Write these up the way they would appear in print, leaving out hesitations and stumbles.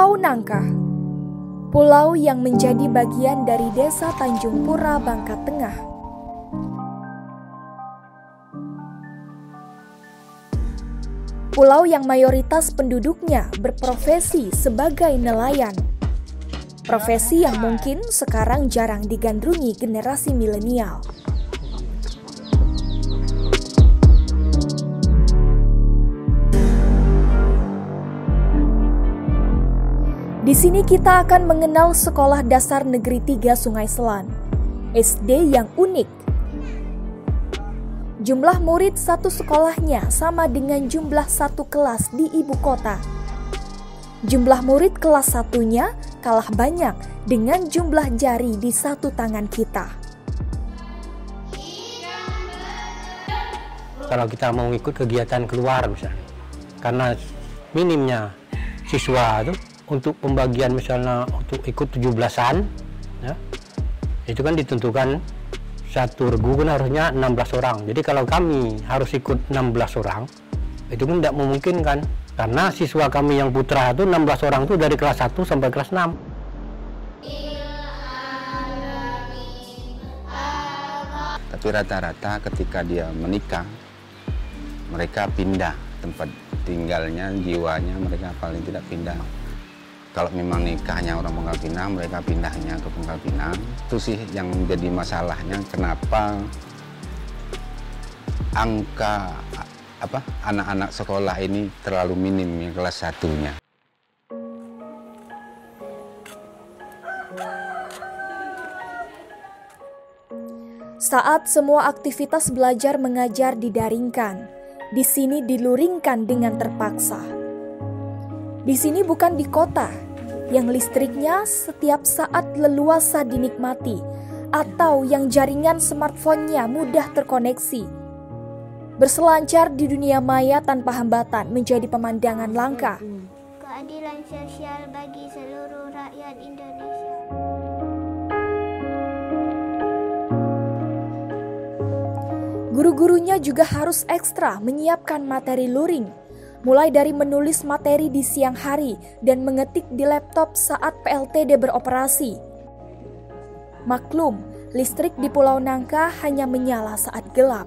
Pulau Nangka, pulau yang menjadi bagian dari Desa Tanjung Pura, Bangka Tengah. Pulau yang mayoritas penduduknya berprofesi sebagai nelayan. Profesi yang mungkin sekarang jarang digandrungi generasi milenial. Di sini kita akan mengenal Sekolah Dasar Negeri 3 Sungai Selan, SD yang unik. Jumlah murid satu sekolahnya sama dengan jumlah satu kelas di ibu kota. Jumlah murid kelas satunya kalah banyak dengan jumlah jari di satu tangan kita. Kalau kita mau ikut kegiatan keluar misalnya, karena minimnya siswa itu, untuk pembagian misalnya untuk ikut 17-an ya, itu kan ditentukan satu regu kan harusnya 16 orang. Jadi kalau kami harus ikut 16 orang, itu kan tidak memungkinkan karena siswa kami yang putra itu 16 orang itu dari kelas 1 sampai kelas 6. Tapi rata-rata ketika dia menikah, mereka pindah tempat tinggalnya, jiwanya mereka paling tidak pindah. Kalau memang nikahnya orang Pangkal Pinang, mereka pindahnya ke Pangkal Pinang. Itu sih yang menjadi masalahnya, kenapa angka anak-anak sekolah ini terlalu minim yang kelas 1-nya. Saat semua aktivitas belajar mengajar didaringkan, di sini diluringkan dengan terpaksa. Di sini bukan di kota, yang listriknya setiap saat leluasa dinikmati, atau yang jaringan smartphone-nya mudah terkoneksi. Berselancar di dunia maya tanpa hambatan menjadi pemandangan langka. Keadilan sosial bagi seluruh rakyat Indonesia. Guru-gurunya juga harus ekstra menyiapkan materi luring, mulai dari menulis materi di siang hari dan mengetik di laptop saat PLTD beroperasi. Maklum, listrik di Pulau Nangka hanya menyala saat gelap.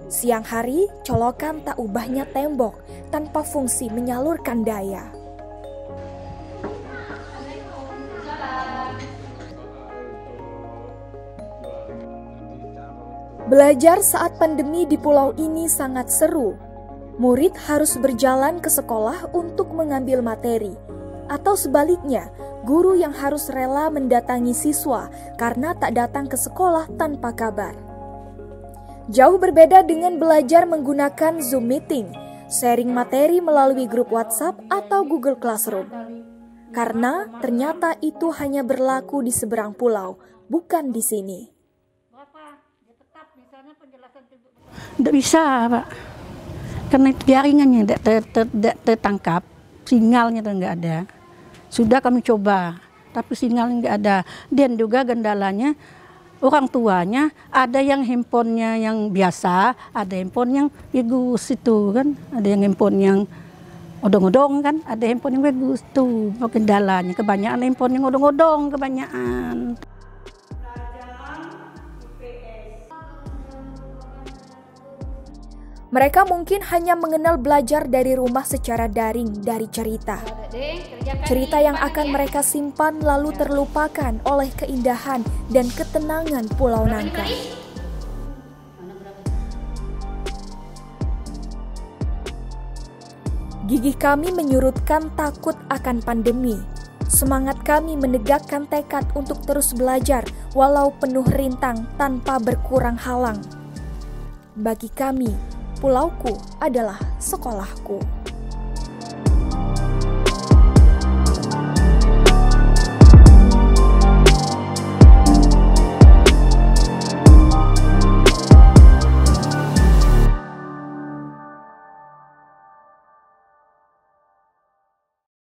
Siang hari, colokan tak ubahnya tembok tanpa fungsi menyalurkan daya. Belajar saat pandemi di pulau ini sangat seru. Murid harus berjalan ke sekolah untuk mengambil materi, atau sebaliknya, guru yang harus rela mendatangi siswa karena tak datang ke sekolah tanpa kabar. Jauh berbeda dengan belajar menggunakan Zoom meeting, sharing materi melalui grup WhatsApp atau Google Classroom. Karena ternyata itu hanya berlaku di seberang pulau, bukan di sini. Tidak bisa, Pak. Karena jaringannya tidak tertangkap, sinyalnya tidak ada. Sudah kami coba, tapi sinyalnya tidak ada. Dan juga kendalanya, orang tuanya ada yang handphonenya yang biasa, ada handphone yang bagus itu kan, ada yang handphone yang odong-odong kan, ada handphone yang bagus tuh. Kendalanya kebanyakan handphone yang odong-odong kebanyakan. Mereka mungkin hanya mengenal belajar dari rumah secara daring dari cerita. Cerita yang akan mereka simpan lalu terlupakan oleh keindahan dan ketenangan Pulau Nangka. Gigih kami menyurutkan takut akan pandemi. Semangat kami menegakkan tekad untuk terus belajar walau penuh rintang tanpa berkurang halang. Bagi kami, pulauku adalah sekolahku.